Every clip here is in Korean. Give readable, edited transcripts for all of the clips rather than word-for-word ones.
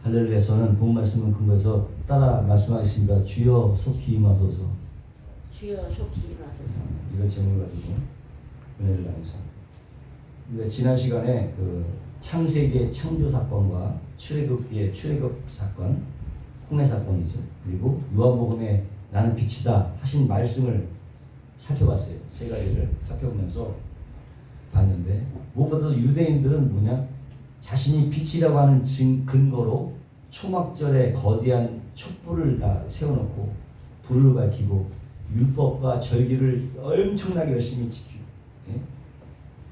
할렐루야. 저는 본 말씀은 근거해서 따라 말씀하겠습니다. 주여 속히 임하소서. 주여 속히 임하소서. 이런 제목을 가지고 은혜를 나누서 우리가 지난 시간에 그 창세기의 창조 사건과 출애굽기의 출애굽 사건, 홍해 사건이죠. 그리고 요한복음에 나는 빛이다 하신 말씀을 살펴봤어요. 세 가지를 살펴보면서 봤는데 무엇보다도 유대인들은 뭐냐? 자신이 빛이라고 하는 근거로 초막절에 거대한 촛불을 다 세워놓고 불을 밝히고 율법과 절기를 엄청나게 열심히 지키고, 예?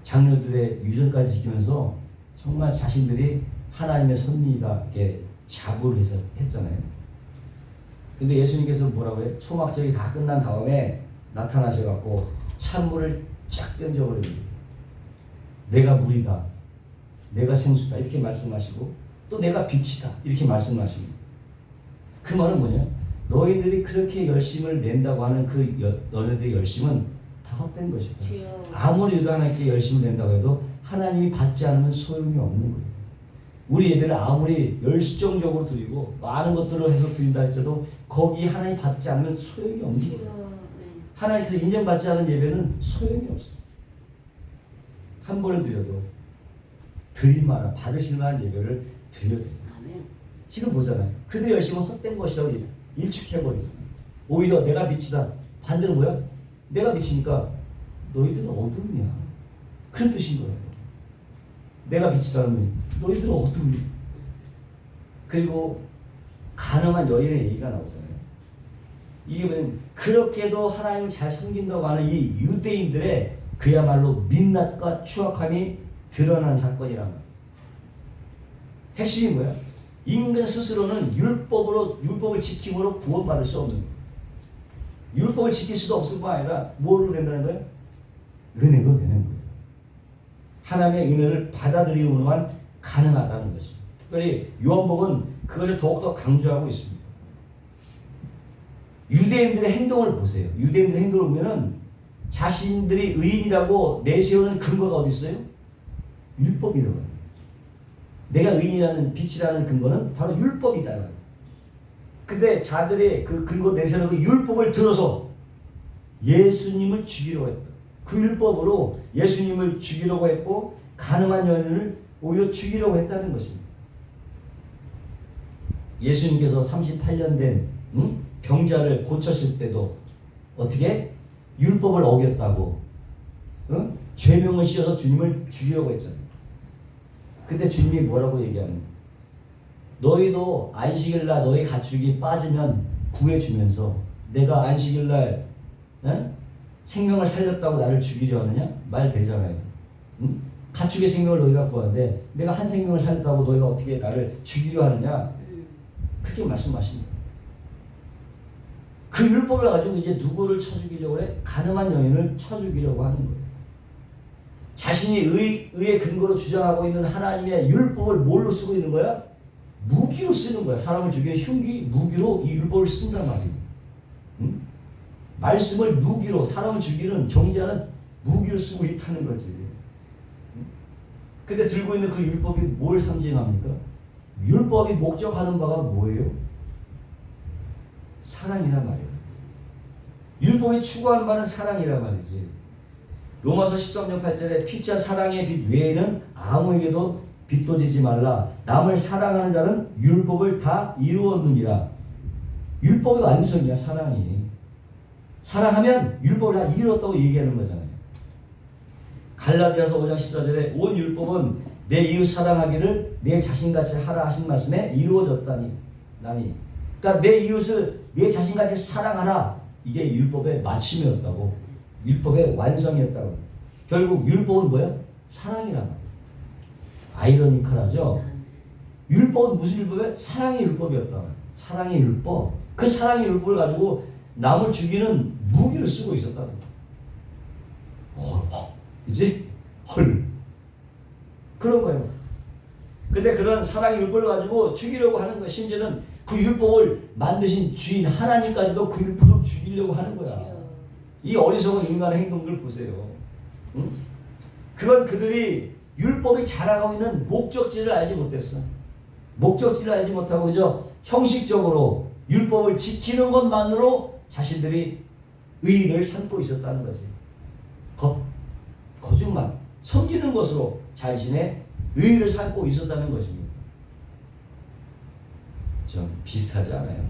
장로들의 유전까지 지키면서 정말 자신들이 하나님의 선민이다 이렇게 자부를 해서 했잖아요. 근데 예수님께서 뭐라고 해요? 초막절이 다 끝난 다음에 나타나셔갖고 찬물을 쫙 던져버립니다. 내가 물이다, 내가 생수다 이렇게 말씀하시고 또 내가 빛이다 이렇게 말씀하십니다. 그 말은 뭐냐? 너희들이 그렇게 열심을 낸다고 하는 그 너희들의 열심은 다 헛된 것이다. 아무리 우리가 하나님께 열심을 낸다고 해도 하나님이 받지 않으면 소용이 없는 거예요. 우리 예배를 아무리 열정적으로 드리고 많은 것들을 해서 드린다 할지라도 거기 하나님 받지 않으면 소용이 없는 거예요. 하나님께서 인정받지 않은 예배는 소용이 없어요. 한 번을 드려도 드릴 만한, 받으실 만한 예배를 드려야 돼요. 지금 보잖아요. 그들의 열심은 헛된 것이라고 일축해버리잖아요. 오히려 내가 빛이다. 반대로 뭐야? 내가 빛이니까 너희들은 어둠이야. 그런 뜻인 거예요. 내가 빛이라는 너희들은 어둠이야. 그리고 가늠한 여인의 얘기가 나오잖아요. 이게 뭐냐면 그렇게도 하나님을 잘 섬긴다고 하는 이 유대인들의 그야말로 민낯과 추악함이 드러난 사건이란 말이에요. 핵심이 뭐야? 인간 스스로는 율법을 지킴으로 구원받을 수 없는 거예요. 율법을 지킬 수도 없을 뿐 아니라 뭐로 된다는 거예요? 은혜로 되는 거예요. 하나님의 은혜를 받아들이기로만 가능하다는 것이죠. 특별히 요한복음은 그것을 더욱더 강조하고 있습니다. 유대인들의 행동을 보세요. 유대인들의 행동을 보면은 자신들이 의인이라고 내세우는 근거가 어디 있어요? 율법이라고 해요. 내가 의인이라는 빛이라는 근거는 바로 율법이다. 근데 자들의 그 근거 내세우는 그 율법을 들어서 예수님을 죽이려고 했다. 그 율법으로 예수님을 죽이려고 했고 가늠한 여인을 오히려 죽이려고 했다는 것입니다. 예수님께서 38년 된 병자를 고쳤을 때도 어떻게? 율법을 어겼다고 죄명을 씌워서 주님을 죽이려고 했잖아요. 근데 주님이 뭐라고 얘기하는? 너희도 안식일날 너희 가축이 빠지면 구해주면서 내가 안식일날 생명을 살렸다고 나를 죽이려 하느냐? 말 되잖아요. 가축의 생명을 너희가 구하는데 내가 한 생명을 살렸다고 너희가 어떻게 나를 죽이려 하느냐? 그렇게 말씀하십니다. 그 율법을 가지고 이제 누구를 쳐 죽이려고 해? 가늠한 여인을 쳐 죽이려고 하는 거예요. 자신이 의의 근거로 주장하고 있는 하나님의 율법을 뭘로 쓰고 있는 거야? 무기로 쓰는 거야. 사람을 죽이는 흉기, 무기로 이 율법을 쓴단 말이에요. 말씀을 무기로, 사람을 죽이는 정죄하는 무기로 쓰고 있다는 거지. 근데 들고 있는 그 율법이 뭘 상징합니까? 율법이 목적하는 바가 뭐예요? 사랑이란 말이에요. 율법이 추구하는 바는 사랑이란 말이지. 로마서 13장 8절에 피차 사랑의 빛 외에는 아무에게도 빚도 지지 말라. 남을 사랑하는 자는 율법을 다 이루었느니라. 율법의 완성이야, 사랑이. 사랑하면 율법을 다 이루었다고 얘기하는 거잖아요. 갈라디아서 5장 14절에 온 율법은 내 이웃 사랑하기를 내 자신같이 하라 하신 말씀에 이루어졌다니. 그러니까 내 이웃을 내 자신같이 사랑하라. 이게 율법의 마침이었다고. 율법의 완성이었다고. 결국 율법은 뭐야? 사랑이란 말이야. 아이러니컬하죠? 율법은 무슨 율법이야? 사랑의 율법이었다. 사랑의 율법. 그 사랑의 율법을 가지고 남을 죽이는 무기를 쓰고 있었다는 거야. 그지? 헐. 그런 거예요. 근데 그런 사랑의 율법을 가지고 죽이려고 하는 거야. 심지어는 그 율법을 만드신 주인 하나님까지도 그 율법을 죽이려고 하는 거야. 이 어리석은 인간의 행동들 보세요. 응? 그건 그들이 율법이 자라고 있는 목적지를 알지 못했어. 목적지를 알지 못하고 그저 형식적으로 율법을 지키는 것만으로 자신들이 의의를 삼고 있었다는 거지. 거짓말, 섬기는 것으로 자신의 의의를 삼고 있었다는 것입니다. 좀 비슷하지 않아요?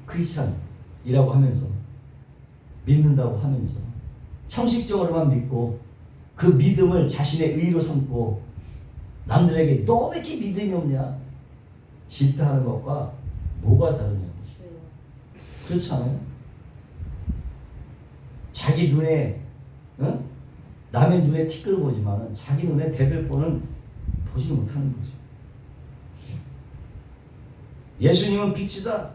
크리스찬이라고 하면서 믿는다고 하면서 형식적으로만 믿고 그 믿음을 자신의 의의로 삼고 남들에게 너 왜 이렇게 믿음이 없냐 질타하는 것과 뭐가 다르냐고. 그렇지 않아요? 자기 눈에 남의 눈에 티끌을 보지만 자기 눈에 대들보는 보지 못하는 거죠. 예수님은 빛이다.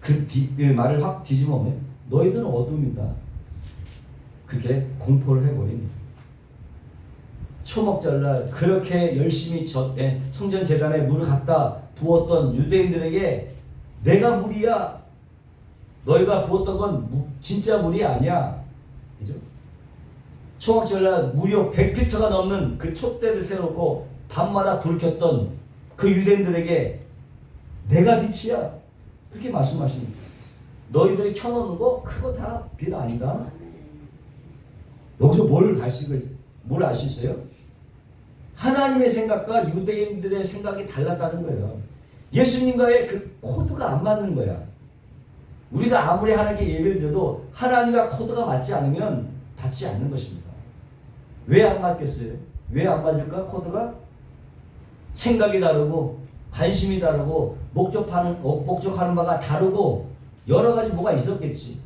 그 말을 확 뒤집으면 너희들은 어둠이다. 그렇게 공포를 해버립니다. 초막절날 그렇게 열심히 성전 제단에 물을 갖다 부었던 유대인들에게 내가 물이야. 너희가 부었던 건 진짜 물이 아니야. 그죠? 초막절날 무려 100피터가 넘는 그 촛대를 세워놓고 밤마다 불 켰던 그 유대인들에게 내가 빛이야. 그렇게 말씀하십니다. 너희들이 켜놓는 거 그거 다 빛 아니다. 여기서 뭘 알 수 있어요? 하나님의 생각과 유대인들의 생각이 달랐다는 거예요. 예수님과의 그 코드가 안 맞는 거야. 우리가 아무리 하나님께 예배를 드려도 하나님과 코드가 맞지 않으면 받지 않는 것입니다. 왜 안 맞겠어요? 왜 안 맞을까? 코드가 생각이 다르고 관심이 다르고 목적하는 바가 다르고 여러 가지 뭐가 있었겠지.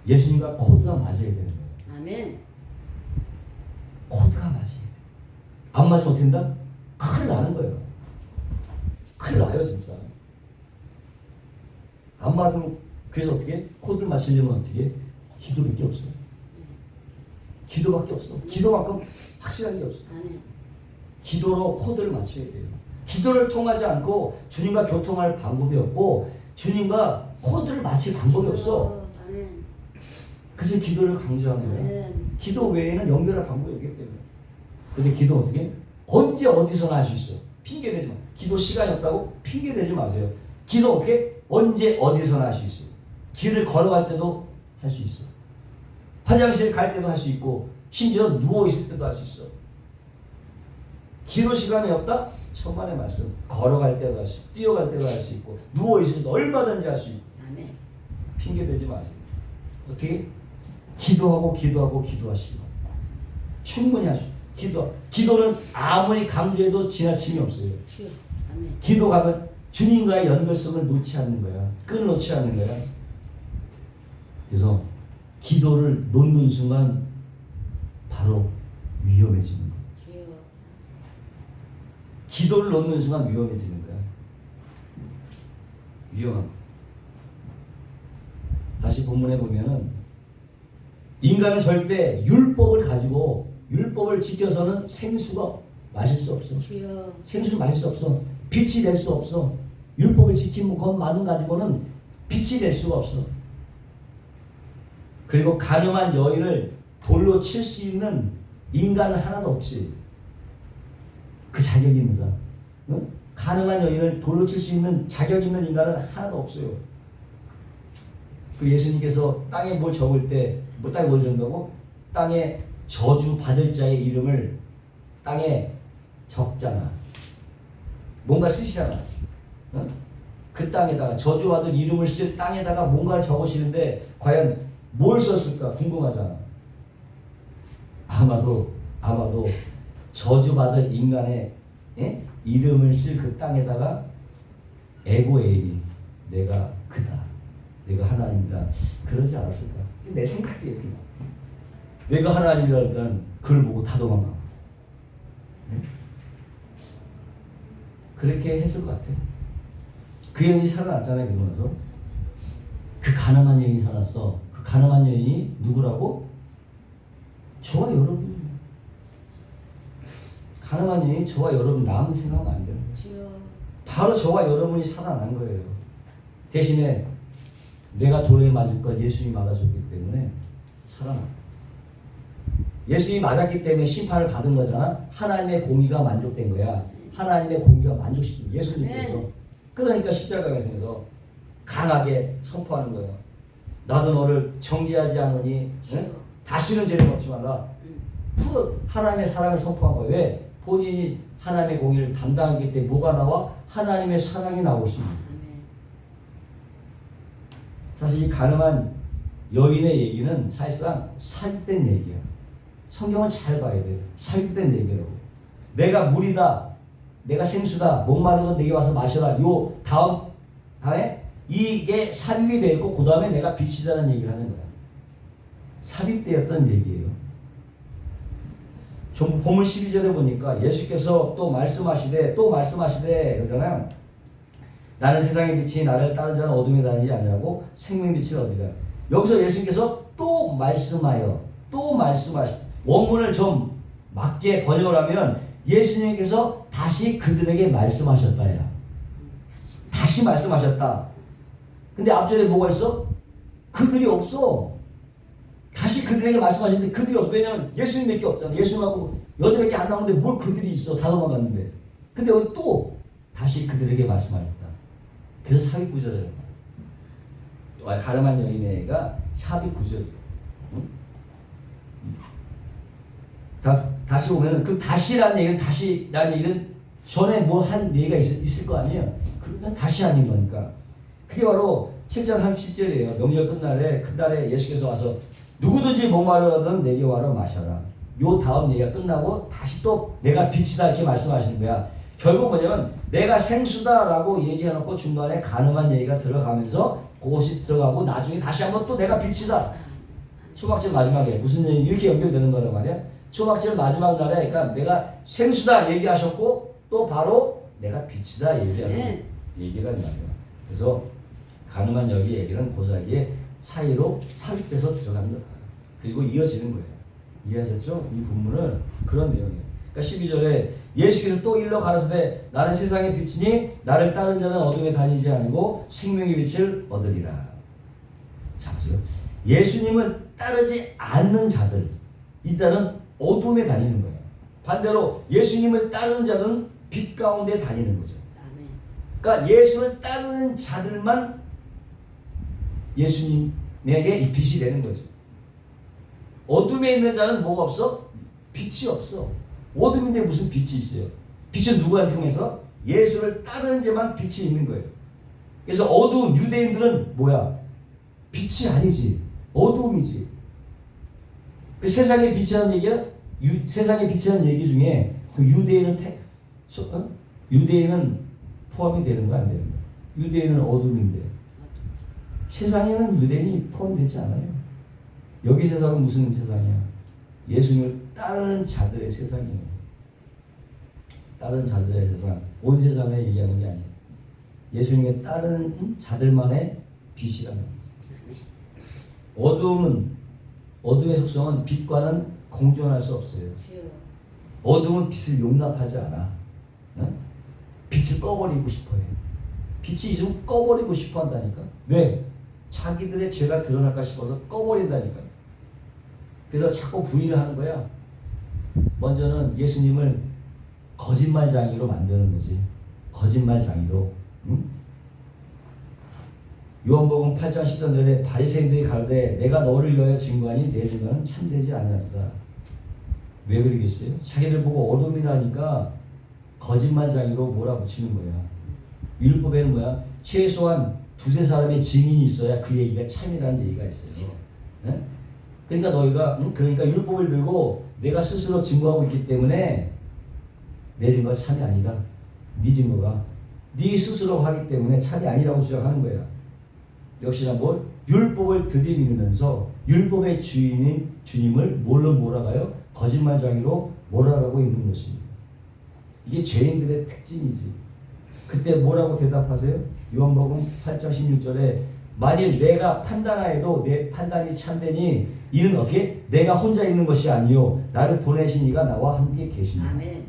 예수님과 코드가 맞아야 되는 거예요. 아멘. 코드가 맞아야 돼. 안 맞으면 어떻게 된다? 큰일 나는 거예요. 큰일 나요 진짜. 안 맞으면 그래서 어떻게? 코드를 맞추려면 어떻게? 기도밖에 없어. 기도밖에 없어. 기도만큼 확실한 게 없어. 아멘. 기도로 코드를 맞춰야 돼요. 기도를 통하지 않고 주님과 교통할 방법이 없고 주님과 코드를 맞출 방법이 없어. 아멘. 그래서 기도를 강조하는 거야. 아멘. 기도 외에는 연결할 방법이 없기 때문에. 근데 기도 어떻게? 언제 어디서나 할 수 있어. 핑계 대지 마. 기도 시간이 없다고 핑계 대지 마세요. 기도 어떻게? 언제 어디서나 할 수 있어. 길을 걸어갈 때도 할 수 있어. 화장실 갈 때도 할 수 있고 심지어 누워 있을 때도 할 수 있어. 기도 시간이 없다? 천만의 말씀. 걸어갈 때도 할 수 있고 뛰어갈 때도 할 수 있고 누워 있을 때도 얼마든지 할 수 있고. 아멘. 핑계 대지 마세요. 어떻게? 기도하고 기도하시고 충분히 하시고 기도는 아무리 강조해도 지나침이 없어요. 주여. 아멘. 기도하면 주님과의 연결성을 놓지 않는 거야. 끈을 놓지 않는 거야. 그래서 기도를 놓는 순간 바로 위험해지는 거야. 주여. 기도를 놓는 순간 위험해지는 거야. 위험한 거야. 다시 본문에 보면은 인간은 절대 율법을 가지고 율법을 지켜서는 생수가 마실 수 없어. 주여. 생수를 마실 수 없어. 빛이 될 수 없어. 율법을 지키는 것만 가지고는 빛이 될 수가 없어. 그리고 가늠한 여인을 돌로 칠 수 있는 인간은 하나도 없지. 그 자격이 있는 사람. 응? 가늠한 여인을 돌로 칠 수 있는 자격 있는 인간은 하나도 없어요. 그 예수님께서 땅에 뭘 적을 때, 땅에 뭘 적는다고? 땅에 저주 받을 자의 이름을 땅에 적잖아. 뭔가 쓰시잖아. 응? 그 땅에다가 저주받을 이름을 쓸 땅에다가 뭔가를 적으시는데 과연 뭘 썼을까 궁금하잖아. 아마도 저주받을 인간의 이름을 쓸 그 땅에다가 에고에이미 내가 그다. 내가 하나님이다. 그러지 않았을까? 내 생각이에요. 그냥. 내가 하나님이라니까 그걸 보고 다 도망가. 그렇게 했을 것 같아. 그 여인이 살아났잖아요. 그러고 나서. 그 가늠한 여인이 살았어. 그 가늠한 여인이 누구라고? 저와 여러분이에요. 가늠한 여인이 저와 여러분 남은 생각하면 안 되는 거예요. 주여. 바로 저와 여러분이 살아난 거예요. 대신에 내가 돌에 맞을 걸 예수님이 막아줬기 때문에 살아났다. 예수님이 맞았기 때문에 심판을 받은 거잖아. 하나님의 공의가 만족된 거야. 하나님의 공의가 만족시킨 예수님께서. 네. 그러니까 십자가에서 강하게 선포하는 거예요. 나도 너를 정죄하지 않으니 응? 다시는 죄를 먹지 마라. 풀어 하나님의 사랑을 선포한 거예요. 왜? 본인이 하나님의 공의를 담당하기 때문에 뭐가 나와? 하나님의 사랑이 나올 수 있는 거예요. 사실 이 가늠한 여인의 얘기는 사실상 사기된 얘기야. 성경을 잘 봐야 돼. 사기된 얘기라고. 내가 물이다. 내가 생수다. 목마른 건 내게 와서 마셔라. 요 다음에 이게 삽입이 되어 있고 그 다음에 내가 빛이다는 얘기를 하는 거야. 삽입되었던 얘기예요. 좀 본문 12절에 보니까 예수께서 또 말씀하시되 그러잖아요. 나는 세상의 빛이 나를 따르는 자는 어둠에 다니지 아니하고 생명의 빛을 얻으리라. 여기서 예수님께서 또 원문을 좀 맞게 번역을 하면 예수님께서 다시 그들에게 말씀하셨다야. 다시 말씀하셨다. 근데 앞절에 뭐가 있어? 그들이 없어. 다시 그들에게 말씀하셨는데 그들이 없어. 왜냐면 예수님밖에 없잖아. 예수님하고 여자밖에 안 나오는데 뭘 그들이 있어. 다 도망갔는데. 근데 여기 또 다시 그들에게 말씀하셨다. 그래서 삽입 구절이라고 말이야. 가늠한 여인애가 삽입 구절이야. 응? 다시 보면은 그 다시라는 얘기는 전에 뭐 한 얘기가 있을 거 아니에요. 그건 다시 아닌 거니까. 그게 바로 7장 37절이에요. 명절 그날에 예수께서 와서 누구든지 목마르거든 내게 와라 마셔라. 요 다음 얘기가 끝나고 다시 또 내가 빛이다 이렇게 말씀하시는 거야. 결국 뭐냐면 내가 생수다라고 얘기해놓고 중간에 가늠한 얘기가 들어가면서 그것이 들어가고 나중에 다시 한번 또 내가 빛이다. 초막절 마지막에 무슨 얘기 이렇게 연결되는 거란 말이야. 초막절 마지막 날에 그러니까 내가 생수다 얘기하셨고 또 바로 내가 빛이다 얘기하는 얘기란 말이야. 그래서 가늠한 여기 얘기는 고사기의 사이로 삽입돼서 들어가는 거야. 그리고 이어지는 거예요. 이해하셨죠? 이 본문은 그런 내용이에요. 그러니까 12절에 예수께서 또 일러 가라사대 나는 세상의 빛이니 나를 따르는 자는 어둠에 다니지 아니고 생명의 빛을 얻으리라. 자, 보세요. 예수님을 따르지 않는 자들 이들은 어둠에 다니는 거예요. 반대로 예수님을 따르는 자들은 빛 가운데 다니는 거죠. 그러니까 예수를 따르는 자들만 예수님에게 이 빛이 되는 거죠. 어둠에 있는 자는 뭐가 없어? 빛이 없어. 어둠인데 무슨 빛이 있어요? 빛은 누구한테 통해서? 예수를 따르는 자만 빛이 있는 거예요. 그래서 어두운 유대인들은 뭐야? 빛이 아니지. 어둠이지. 그 세상의 빛이라는 얘기야? 세상의 빛이라는 얘기 중에 그 유대인은 포함이 되는 거야, 안 되는 거야? 유대인은 어둠인데 세상에는 유대인이 포함되지 않아요. 여기 세상은 무슨 세상이야? 예수님을 따르는 자들의 세상이에요. 따르는 자들의 세상. 온 세상에 얘기하는 게 아니에요. 예수님을 따르는 자들만의 빛이라는 거예요. 어둠의 속성은 빛과는 공존할 수 없어요. 어둠은 빛을 용납하지 않아. 응? 빛을 꺼버리고 싶어해. 빛이 있으면 꺼버리고 싶어 한다니까. 왜? 자기들의 죄가 드러날까 싶어서 꺼버린다니까. 그래서 자꾸 부인을 하는 거야. 먼저는 예수님을 거짓말장이로 만드는 거지. 거짓말장이로. 응? 요한복음 8장 10절에 바리새인들이 가로되 내가 너를 위하여 증거하니 내 증거는 참되지 아니하도다. 왜 그러겠어요? 자기들 보고 어둠이라니까 거짓말장이로 몰아붙이는 거야. 율법에는 뭐야? 최소한 두세 사람의 증인이 있어야 그 얘기가 참이라는 얘기가 있어요. 네? 그러니까 너희가 그러니까 율법을 들고 내가 스스로 증거하고 있기 때문에 내 증거가 참이 아니다. 네 증거가 네 스스로 하기 때문에 참이 아니라고 주장하는 거야. 역시나 뭘? 율법을 들이밀면서 율법의 주인인 주님을 뭘로 몰아가요? 거짓말장이로 몰아가고 있는 것입니다. 이게 죄인들의 특징이지. 그때 뭐라고 대답하세요? 요한복음 8장 16절에 만일 내가 판단하여도 내 판단이 참되니 이는 어떻게? 내가 혼자 있는 것이 아니요 나를 보내신 이가 나와 함께 계십니다. 아멘.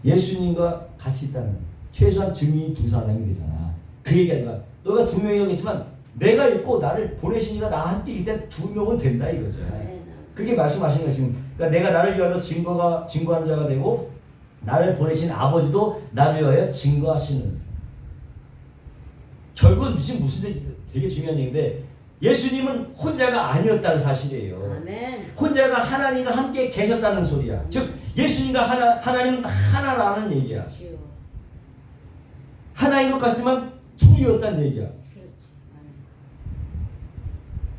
예수님과 같이 있다는 최소한 증인이 두 사람이 되잖아. 그 얘기가 너가 두 명이겠지만 내가 있고 나를 보내신 이가 나와 함께 있을 때 두 명은 된다 이거죠. 아멘. 그렇게 말씀하시는 거예요 지금. 그러니까 내가 나를 위하여 증거하는 자가 되고 나를 보내신 아버지도 나를 위하여 증거하시는. 결국은 무슨 되게 중요한 얘기인데 예수님은 혼자가 아니었다는 사실이에요. 아멘. 혼자가 하나님과 함께 계셨다는 소리야. 즉 예수님과 하나님은 하나라는 얘기야. 주여. 하나인 것 같지만 둘이었다는 얘기야. 그렇지. 아멘.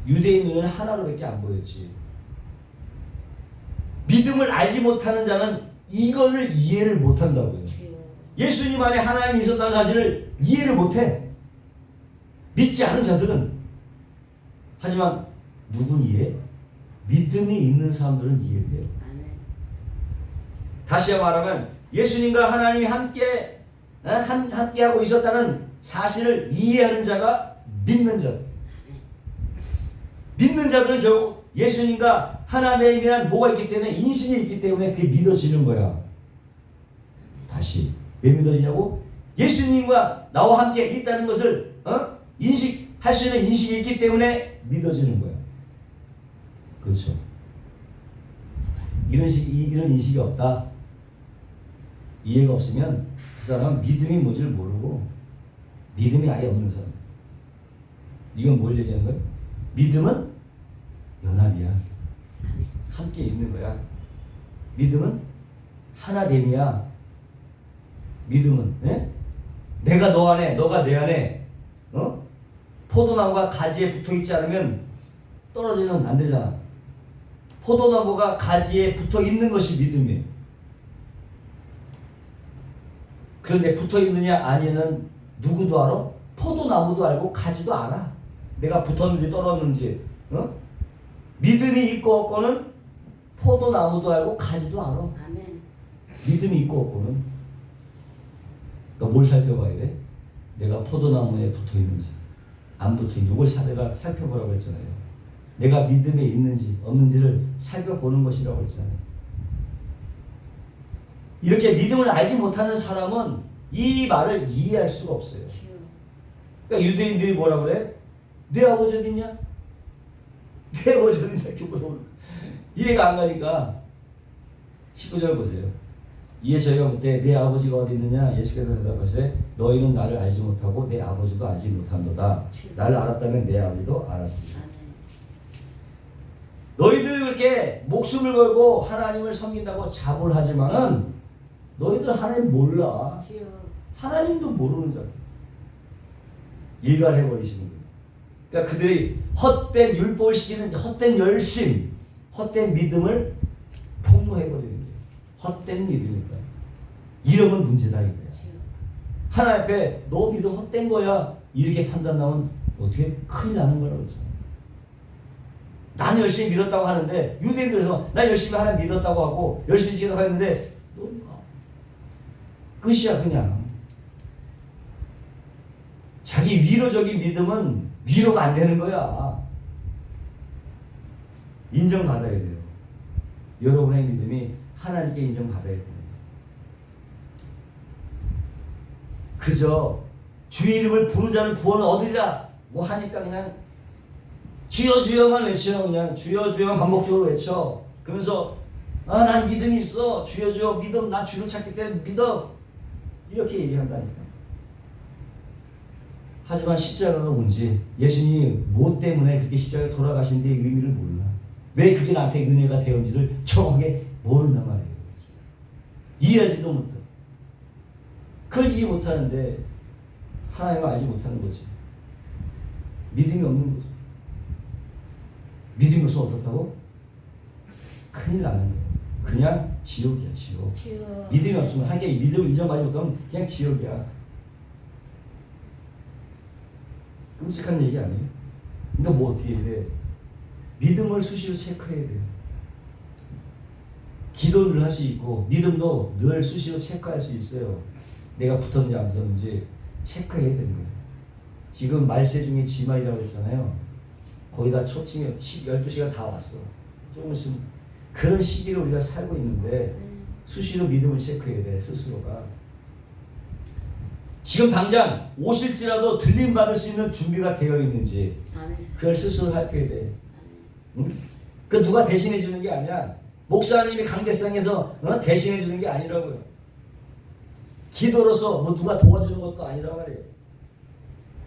유대인 눈에는 하나로밖에 안 보였지. 믿음을 알지 못하는 자는 이거를 이해를 못한다고요. 주여. 예수님 안에 하나님이 있었다는 사실을 이해를 못해. 믿지 않은 자들은. 하지만 누군 이해해? 믿음이 있는 사람들은 이해해요. 아멘. 다시 말하면 예수님과 하나님이 함께하고 있었다는 사실을 이해하는 자가 믿는 자들. 믿는 자들은 결국 예수님과 하나님이란 뭐가 있기 때문에 인신이 있기 때문에 그게 믿어지는 거야. 다시 왜 믿어지냐고? 예수님과 나와 함께 있다는 것을 인식할 수 있는 인식이 있기 때문에 믿어지는 거야. 그렇죠. 이런 인식이 없다. 이해가 없으면 그 사람은 믿음이 뭔지를 모르고 믿음이 아예 없는 사람. 이건 뭘 얘기하는 거예요? 믿음은 연합이야. 함께 있는 거야. 믿음은 하나됨이야. 믿음은 내가 너 안에, 너가 내 안에 포도나무가 가지에 붙어있지 않으면 떨어지는 안 되잖아. 포도나무가 가지에 붙어있는 것이 믿음이에요. 그런데 붙어있느냐 아니는 누구도 알아? 포도나무도 알고 가지도 알아. 내가 붙었는지 떨어졌는지. 믿음이 있고 없고는 포도나무도 알고 가지도 알아. 아멘. 믿음이 있고 없고는. 그러니까 뭘 살펴봐야 돼? 내가 포도나무에 붙어있는지 안 붙어있는지 이걸 내가 살펴보라고 했잖아요. 내가 믿음에 있는지 없는지를 살펴보는 것이라고 했잖아요. 이렇게 믿음을 알지 못하는 사람은 이 말을 이해할 수가 없어요. 주여. 그러니까 유대인들이 뭐라 그래? 내 아버지 어디 있냐? 내 아버지 어디 있냐? 이렇게 물어보는 거야. 이해가 안 가니까 19절 보세요. 이에 저희가 묻되 내 아버지가 어디 있느냐? 예수께서 대답하시되 너희는 나를 알지 못하고 내 아버지도 알지 못한도다. 나를 알았다면 내 아버지도 알았습니다. 아멘. 너희들 그렇게 목숨을 걸고 하나님을 섬긴다고 자부하지만은 너희들 하나님 몰라. 주여. 하나님도 모르는 자들. 일갈해버리시는 거예요. 그러니까 그들이 헛된 율법을 지키는 헛된 열심, 헛된 믿음을 폭로해버리는 거예요. 헛된 믿음이니까. 이러면 문제다 이거야. 하나님 앞에 너 믿음 헛된 거야. 이렇게 판단하면 어떻게 큰일 나는 거라고 했잖아요. 나는 열심히 믿었다고 하는데 유대인들에서 나 열심히 하나님 믿었다고 하고 열심히 지키다고 했는데 너 끝이야 그냥. 자기 위로적인 믿음은 위로가 안 되는 거야. 인정받아야 돼요. 여러분의 믿음이 하나님께 인정받아야 돼요. 그저 주의 이름을 부르자는 구원은 얻으리라 뭐 하니까 그냥 주여 주여만 외쳐. 그냥 주여 주여만 반복적으로 외쳐. 그러면서 난 믿음이 있어. 주여 주여 믿음. 난 주를 찾기 때문에 믿어. 이렇게 얘기한다니까. 하지만 십자가가 뭔지 예수님이 뭐 때문에 그렇게 십자가에 돌아가신 데의 의미를 몰라. 왜 그게 나한테 은혜가 되었는지를 정확하게 모른단 말이에요. 이해하지도 못해. 그걸 이해 못하는데 하나님을 알지 못하는 거지. 믿음이 없는 거죠. 믿음이 없으면 어떻다고? 큰일 나는 거예요. 그냥 지옥이야 지옥. 주여. 믿음이 없으면 하나님께 믿음을 인정받지 못하면 그냥 지옥이야. 끔찍한 얘기 아니에요? 근데 뭐 어떻게 해야 돼? 믿음을 수시로 체크해야 돼요. 기도를 할 수 있고 믿음도 늘 수시로 체크할 수 있어요. 내가 붙었는지 안 붙었는지 체크해야 되는 거예요. 지금 말세 중에 지말이라고 했잖아요. 거의 다 초침에 12시가 다 왔어. 조금 있으면 그런 시기를 우리가 살고 있는데 수시로 믿음을 체크해야 돼. 스스로가. 지금 당장 오실지라도 들림받을 수 있는 준비가 되어 있는지 아멘. 그걸 스스로 살펴야 돼. 응? 그 누가 대신해 주는 게 아니야. 목사님이 강대상에서 대신해 주는 게 아니라고요. 기도로서 뭐 누가 도와주는 것도 아니라 말이에요.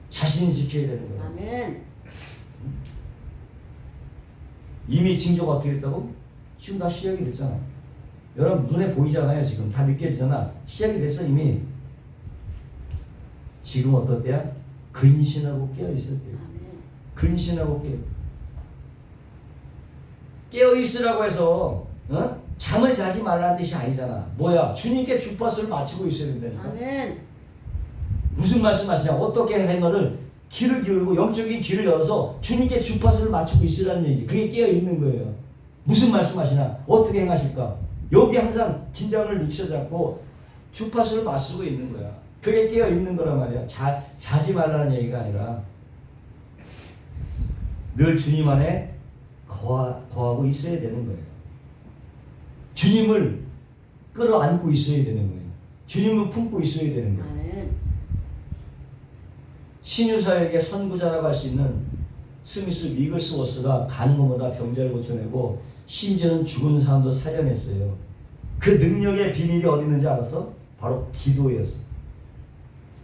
자신이 지켜야 되는 거예요. 아멘. 이미 징조가 어떻게 됐다고? 지금 다 시작이 됐잖아. 여러분 눈에 보이잖아요. 지금 다 느껴지잖아. 시작이 됐어 이미. 지금 어떨 때야? 근신하고 깨어있을 때요. 아멘. 근신하고 깨어있으라고 해서 잠을 자지 말라는 뜻이 아니잖아. 뭐야? 주님께 주파수를 맞추고 있어야 된다니까. 아멘. 무슨 말씀하시냐? 어떻게 하면은 귀를 기울이고 영적인 귀를 열어서 주님께 주파수를 맞추고 있으라는 얘기. 그게 깨어있는 거예요. 무슨 말씀하시나? 어떻게 행하실까? 여기 항상 긴장을 늦춰잡고 주파수를 맞추고 있는 거야. 그게 깨어있는 거란 말이야. 자지 말라는 얘기가 아니라 늘 주님 안에 거하고 있어야 되는 거예요. 주님을 끌어안고 있어야 되는 거예요. 주님을 품고 있어야 되는 거예요. 아멘. 신유사에게 선구자라고 할 수 있는 스미스 위글스워스가 가는 것마다 병자를 고쳐내고 심지어는 죽은 사람도 살려냈어요. 그 능력의 비밀이 어디 있는지 알았어? 바로 기도였어.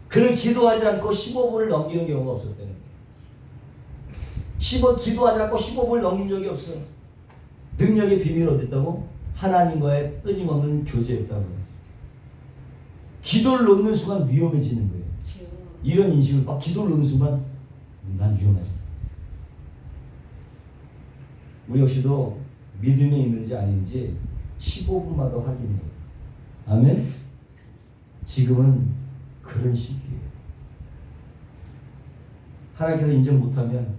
그는 기도하지 않고 15분을 넘기는 경우가 없었다는 거예요. 기도하지 않고 15분을 넘긴 적이 없어. 능력의 비밀이 어디 있다고? 하나님과의 끊임없는 교제였다는 거예요. 기도를 놓는 순간 위험해지는 거예요. 이런 인식을 기도를 놓는 순간 난 위험하지. 우리 역시도 믿음이 있는지 아닌지 15분마다 확인해요. 아멘? 지금은 그런 시기예요. 하나님께서 인정 못하면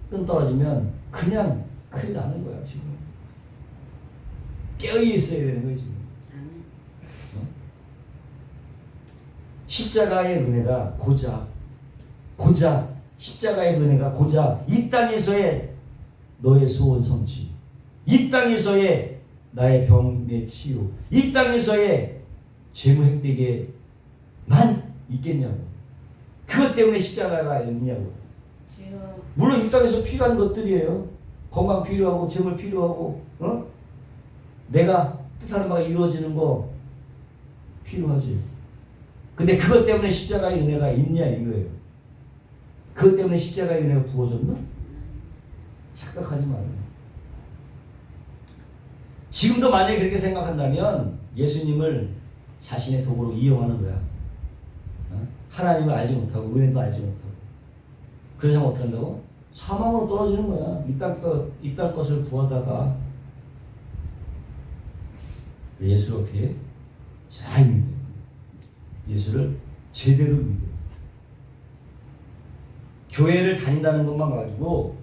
끈 떨어지면 그냥 큰일 나는 거야. 지금 깨어있어야 되는 거예요. 지금 십자가의 은혜가 고작 십자가의 은혜가 고작 이 땅에서의 너의 소원 성취, 이 땅에서의 나의 병의 치유, 이 땅에서의 재물 획득에만 있겠냐고. 그것 때문에 십자가가 있냐고. 물론 이 땅에서 필요한 것들이에요. 건강 필요하고 재물 필요하고 내가 뜻하는 바가 이루어지는 거 필요하지. 근데 그것 때문에 십자가의 은혜가 있냐 이거예요. 그것 때문에 십자가의 은혜가 부어졌나? 착각하지 말아요. 지금도 만약에 그렇게 생각한다면 예수님을 자신의 도구로 이용하는 거야. 하나님을 알지 못하고 은혜도 알지 못하고. 그래서 어떻게 한다고? 사망으로 떨어지는 거야. 이 땅 것을 구하다가 예수를 어떻게 해? 잘 믿어. 예수를 제대로 믿어. 교회를 다닌다는 것만 가지고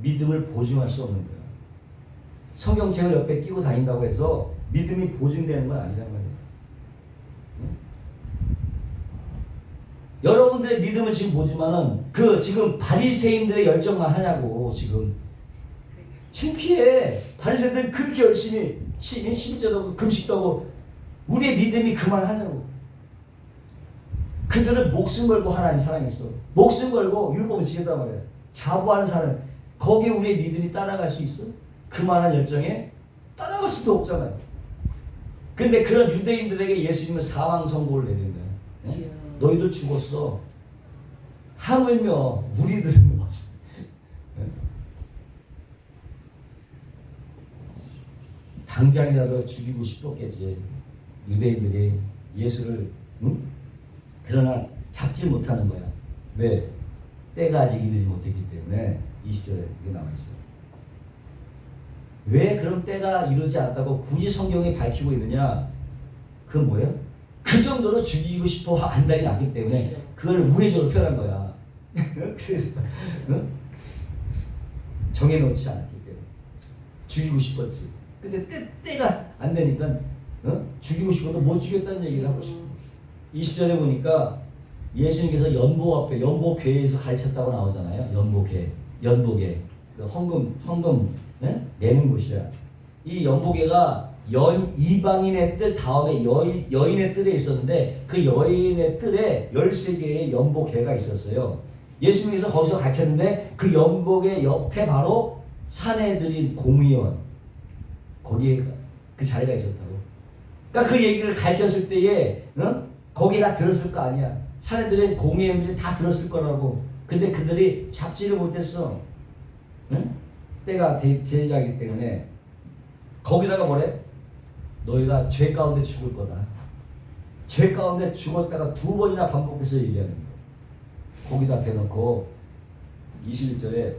믿음을 보증할 수 없는 거야. 성경책을 옆에 끼고 다닌다고 해서 믿음이 보증되는 건 아니란 말이야. 응? 여러분들의 믿음은 지금 보지만은 지금 바리새인들의 열정만 하냐고. 지금 창피해. 바리새인들은 그렇게 열심히 심지어도 하고 금식도 하고 우리의 믿음이 그만하냐고. 그들은 목숨 걸고 하나님 사랑했어. 목숨 걸고 율법을 지켰단 말이야. 자부하는 사람, 거기에 우리의 믿음이 따라갈 수 있어? 그만한 열정에 따라갈 수도 없잖아요. 근데 그런 유대인들에게 예수님은 사망 선고를 내린 거야. 너희들 죽었어. 하물며 우리들은 뭐지? 당장이라도 죽이고 싶었겠지. 유대인들이 예수를, 응? 그러나 잡지 못하는 거야. 왜? 때가 아직 이르지 못했기 때문에. 20절에 이게 나와 있어요. 왜 그럼 때가 이르지 않았다고 굳이 성경에 밝히고 있느냐? 그건 뭐예요? 그 정도로 죽이고 싶어 안달이 났기 때문에 그걸 우회적으로 표현한 거야. 그래서 정해놓지 않았기 때문에 죽이고 싶었지. 근데 때가 안 되니까 죽이고 싶어도 못 죽였다는 얘기를 하고 싶어. 20절에 보니까 예수님께서 연복궤에서 가르쳤다고 나오잖아요. 연복궤. 그 헌금 내는 곳이야. 이 연복궤가 이방인의 뜰 다음에 여인의 뜰에 있었는데 그 여인의 뜰에 13개의 연복궤가 있었어요. 예수님께서 거기서 가르쳤는데 그 연복의 옆에 바로 사내들인 공의원 거기에 그 자리가 있었다고. 그러니까 그 얘기를 가르쳤을 때에 거기에 다 들었을 거 아니야. 사내들인 공의원들이 다 들었을 거라고. 근데 그들이 잡지를 못했어. 응? 때가 제자이기 때문에 거기다가 뭐래? 너희가 죄 가운데 죽을 거다. 죄 가운데 죽었다가 2번이나 반복해서 얘기하는 거야. 거기다 대놓고 21절에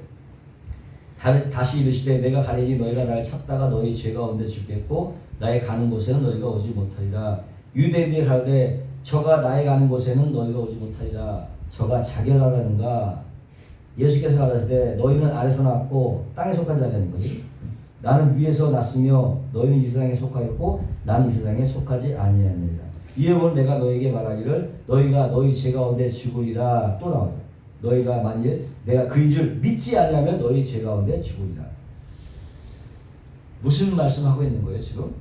다시 이르시되 내가 가리니 너희가 날 찾다가 너희 죄 가운데 죽겠고 나의 가는 곳에는 너희가 오지 못하리라. 유대인들이 가되 저가 나의 가는 곳에는 너희가 오지 못하리라. 저가 자결하라는가. 예수께서 가라사대 너희는 아래서 났고 땅에 속한 자라는 거지. 나는 위에서 났으며 너희는 이 세상에 속하였고 나는 이 세상에 속하지 아니하느니라. 이에 보면 내가 너희에게 말하기를 너희가 너희 죄 가운데 죽으리라. 또 나오죠. 너희가 만일 내가 그인 줄 믿지 아니하면 너희 죄 가운데 죽으리라. 무슨 말씀하고 있는 거예요 지금?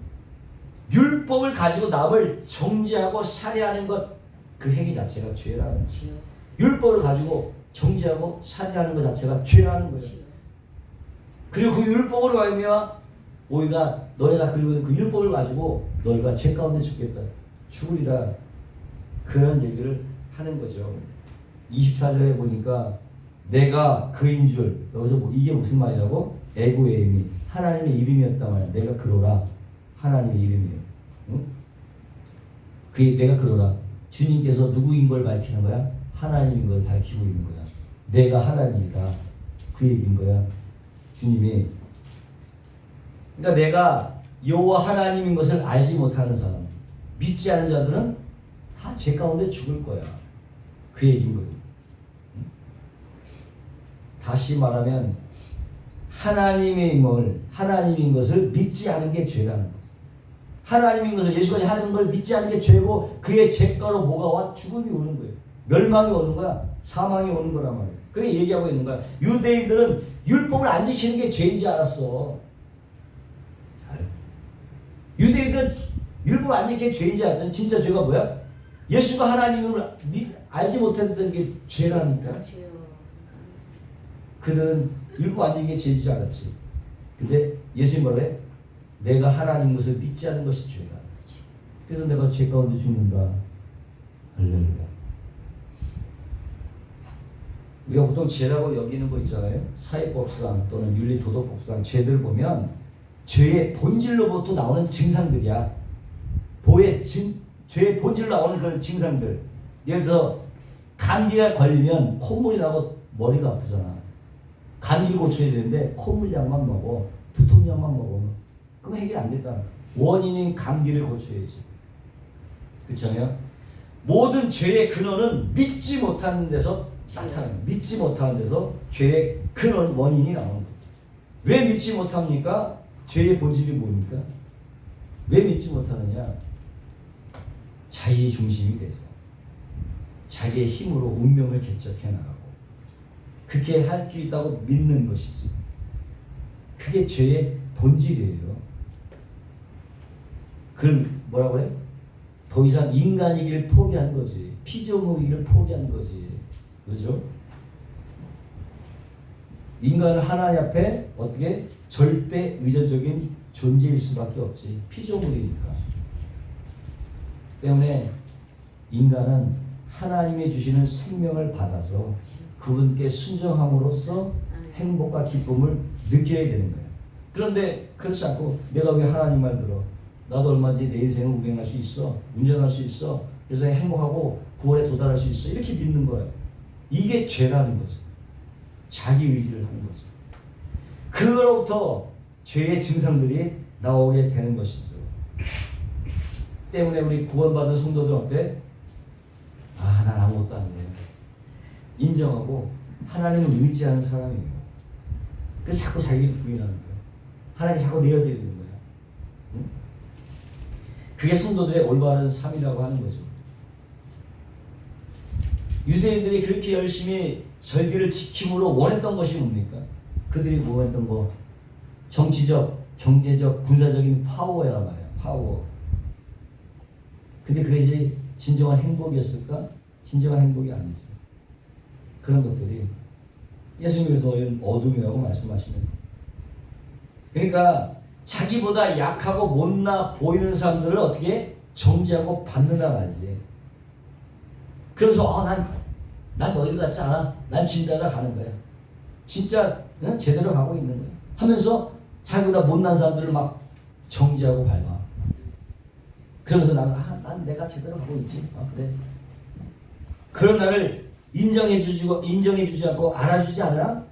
율법을 가지고 남을 정죄하고 살해하는 것 그 행위 자체가 죄라는 거죠. 율법을 가지고 정죄하고 살해하는 것 자체가 죄라는 거예요. 그리고 그 율법으로 말미암아 오히려 너희가 그리고 그 율법을 가지고 너희가 죄 가운데 죽겠다. 죽으리라. 그런 얘기를 하는 거죠. 24절에 보니까 내가 그인 줄 여기서 이게 무슨 말이라고? 에고에임이 하나님의 이름이었단 말이야. 내가 그러라. 하나님의 이름이에요. 응? 그게 내가 그러라. 주님께서 누구인 걸 밝히는 거야? 하나님인 걸 밝히고 있는 거야. 내가 하나님이다. 그 얘기인 거야. 주님이. 그러니까 내가 여호와 하나님인 것을 알지 못하는 사람, 믿지 않은 자들은 다 죄 가운데 죽을 거야. 그 얘기인 거예요. 다시 말하면 하나님인 것을 믿지 않은 게 죄라는 거죠. 하나님인 것을 예수가 하나님인 걸 믿지 않은 게 죄고 그의 죄가로 뭐가 와? 죽음이 오는 거예요. 멸망이 오는 거야. 사망이 오는 거란 말이에요. 그게 얘기하고 있는 거야. 유대인들은 율법을 안 지키는 게 죄인지 알았어. 유대인들은 율법을 안 지키는 게 죄인지 알았더니 진짜 죄가 뭐야? 예수가 하나님을 알지 못했던 게 죄라니까. 그들은 율법 안 지키는 게 죄인지 알았지. 근데 예수님 뭐라 해? 내가 하나님 것을 믿지 않은 것이 죄다. 그래서 내가 죄 가운데 죽는다. 할렐루야. 우리가 보통 죄라고 여기는 거 있잖아요. 사회법상 또는 윤리도덕법상 죄들 보면 죄의 본질로부터 나오는 증상들이야. 죄의 본질로 나오는 그런 증상들. 예를 들어서 감기가 걸리면 콧물이 나고 머리가 아프잖아. 감기를 고쳐야 되는데 콧물약만 먹어. 두통약만 먹어. 그럼 해결이 안 된다. 원인인 감기를 고쳐야지. 그렇잖아요. 모든 죄의 근원은 믿지 못하는 데서 나타나요. 믿지 못하는 데서 죄의 근원 원인이 나오는 거예요. 왜 믿지 못합니까? 죄의 본질이 뭡니까? 왜 믿지 못하느냐? 자기 중심이 돼서 자기의 힘으로 운명을 개척해 나가고 그렇게 할 수 있다고 믿는 것이지. 그게 죄의 본질이에요. 그걸 뭐라고 그래? 더 이상 인간이기를 포기한 거지. 피조물이기를 포기한 거지. 그죠? 인간은 하나님 앞에 어떻게 절대 의존적인 존재일 수밖에 없지. 피조물이니까. 때문에 인간은 하나님이 주시는 생명을 받아서 그분께 순종함으로써 행복과 기쁨을 느껴야 되는 거야. 그런데 그렇지 않고 내가 왜 하나님 말 들어? 나도 얼마든지 내 인생을 운행할 수 있어. 운전할 수 있어. 그래서 행복하고 구원에 도달할 수 있어. 이렇게 믿는 거야. 이게 죄라는 거죠. 자기 의지를 하는 거죠. 그로부터 죄의 증상들이 나오게 되는 것이죠. 때문에 우리 구원받은 성도들은 어때? 아, 난 아무것도 안 돼. 인정하고 하나님을 의지하는 사람이에요. 그래서 자꾸 자기를 부인하는 거예요. 하나님 자꾸 내어드리는 거야. 응? 그게 성도들의 올바른 삶이라고 하는 거죠. 유대인들이 그렇게 열심히 절기를 지킴으로 원했던 것이 뭡니까? 그들이 원했던 거 정치적, 경제적, 군사적인 파워란 말이야. 파워. 근데 그게 이제 진정한 행복이었을까? 진정한 행복이 아니죠. 그런 것들이 예수님께서 너희는 어둠이라고 말씀하시는 그러니까 자기보다 약하고 못나 보이는 사람들을 어떻게 정죄하고 받는다 말이지. 그러면서 난 너희들 같지 않아. 난 진짜가 가는 거야. 진짜 제대로 가고 있는 거야. 하면서 자기보다 못난 사람들을 막 정죄하고 밟아. 그러면서 난 내가 제대로 가고 있지. 그래. 그런 나를 인정해주지 않고 알아주지 않아?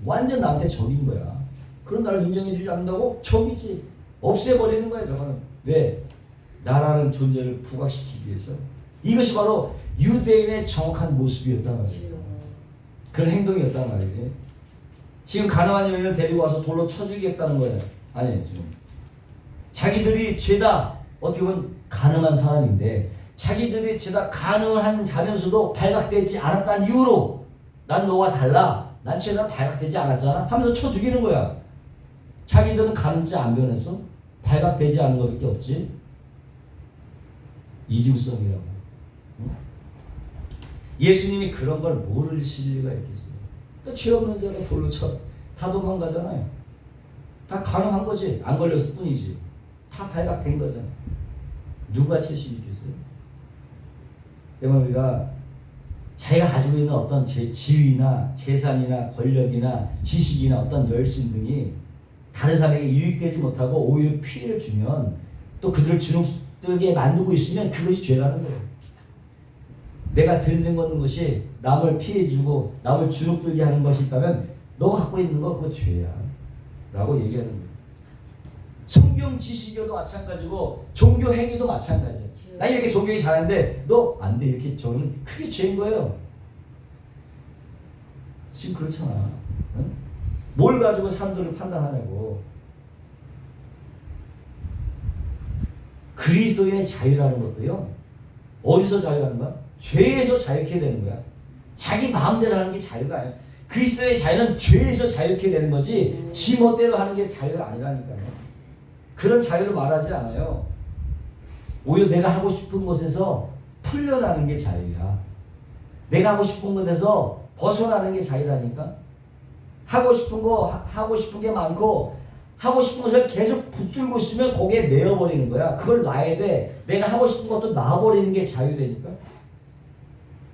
완전 나한테 적인 거야. 그런 나를 인정해주지 않는다고 적이지. 없애버리는 거야 저거는. 왜? 나라는 존재를 부각시키기 위해서. 이것이 바로 유대인의 정확한 모습이었단 말이에요. 그런 행동이었단 말이지. 지금 가나안 여인을 데리고 와서 돌로 쳐 죽이겠다는 거예요. 아니에요 지금. 자기들이 죄다 어떻게 보면 가능한 사람인데 자기들이 죄다 가능한 자면서도 발각되지 않았다는 이유로 난 너와 달라. 난 죄다 발각되지 않았잖아 하면서 쳐 죽이는 거야. 자기들은 가는지 안 변했어? 발각되지 않은 것밖에 없지. 이중성이라고. 예수님이 그런 걸 모르실 리가 있겠어요. 또 죄 없는 자가 돌로 쳐. 다 도망가잖아요. 다 가능한 거지. 안 걸렸을 뿐이지. 다 발각된 거잖아. 누가 칠 수 있겠어요? 때문에 우리가 자기가 가지고 있는 어떤 지위나 재산이나 권력이나 지식이나 어떤 열심 등이 다른 사람에게 유익되지 못하고 오히려 피해를 주면 또 그들을 주눅들게 만들고 있으면 그것이 죄라는 거예요. 내가 들는 것이 남을 피해주고 남을 주눅들게 하는 것이 있다면 너가 갖고 있는 거 그거 죄야 라고 얘기하는 거예요. 성경 지식이어도 마찬가지고 종교 행위도 마찬가지예요. 나 이렇게 종교에 잘하는데 너 안 돼 이렇게 저는 크게 죄인 거예요. 지금 그렇잖아. 응? 뭘 가지고 사람들을 판단하냐고. 그리스도인의 자유라는 것도요. 어디서 자유라는 거야? 죄에서 자유케 되는 거야. 자기 마음대로 하는 게 자유가 아니야. 그리스도의 자유는 죄에서 자유케 되는 거지 지 멋대로 하는 게 자유가 아니라니까요. 그런 자유를 말하지 않아요. 오히려 내가 하고 싶은 곳에서 풀려나는 게 자유야. 내가 하고 싶은 곳에서 벗어나는 게 자유라니까. 하고 싶은 게 많고 하고 싶은 것을 계속 붙들고 있으면 거기에 매여버리는 거야. 그걸 놔야 돼. 내가 하고 싶은 것도 놔버리는 게 자유되니까.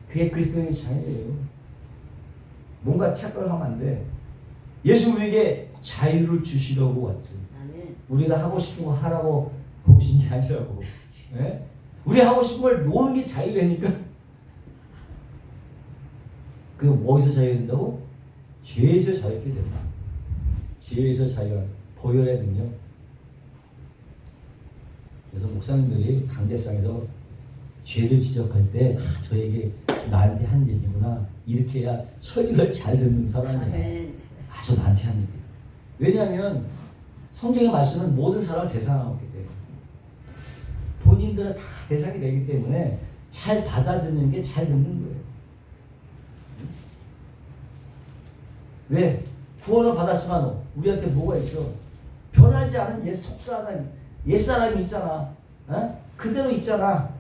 그게 그리스도인의 자유예요. 뭔가 착각을 하면 안 돼. 예수 우리에게 자유를 주시려고 왔지. 우리가 하고 싶은 거 하라고 오신 게 아니라고. 네? 우리 하고 싶은 걸 노는 게 자유라니까. 그 어디서 자유된다고? 죄에서 자유게 된다. 죄에서 자유가 보혈의 능력. 그래서 목사님들이 강대상에서 죄를 지적할 때 저에게 나한테 한 얘기구나. 이렇게 해야 설교를 잘 듣는 사람이야. 저 나한테 한 얘기다. 왜냐하면 성경의 말씀은 모든 사람을 대상하고 있기 때문에 본인들은 다 대상이 되기 때문에 잘 받아들이는 게 잘 듣는 거예요. 왜? 구원을 받았지만 우리한테 뭐가 있어? 변하지 않은 속사는 옛사람이 있잖아. 어? 그대로 있잖아.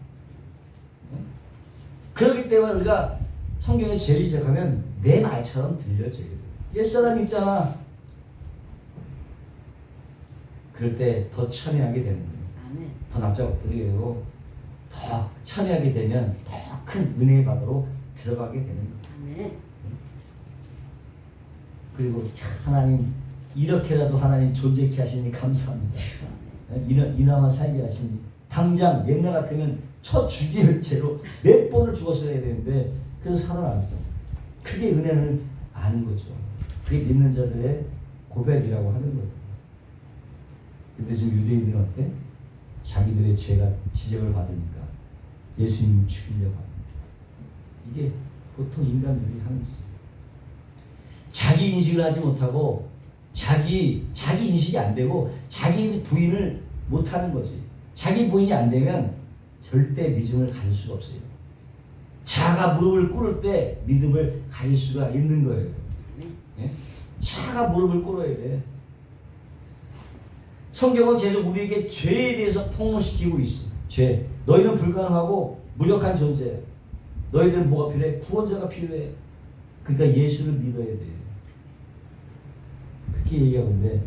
그렇기 때문에 우리가 성경에 죄를 지적하면 내 말처럼 들려져요. 옛사람이 있잖아. 그럴 때 더 참여하게 되는 거예요. 더 납작 엎드리고 더 참여하게 되면 더 큰 은혜의 바다로 들어가게 되는 거예요. 그리고 하나님 이렇게라도 하나님 존재케 하시니 감사합니다. 이나마 살게 하시니 당장 옛날 같으면 쳐 죽일 죄로 몇 번을 죽었어야 되는데 그래서 살아남죠. 그게 은혜를 아는 거죠. 그게 믿는 자들의 고백이라고 하는 거예요. 근데 지금 유대인들은 어때? 자기들의 죄가 지적을 받으니까 예수님 죽이려고 합니다. 이게 보통 인간들이 하는 짓이에요. 자기 인식을 하지 못하고 자기 인식이 안 되고 자기 부인을 못하는 거지. 자기 부인이 안 되면 절대 믿음을 가질 수가 없어요. 자가 무릎을 꿇을 때 믿음을 가질 수가 있는 거예요. 예? 자가 무릎을 꿇어야 돼. 성경은 계속 우리에게 죄에 대해서 폭로시키고 있어. 죄. 너희는 불가능하고 무력한 존재야. 너희들은 뭐가 필요해? 구원자가 필요해. 그러니까 예수를 믿어야 돼. 그렇게 얘기하고 있는데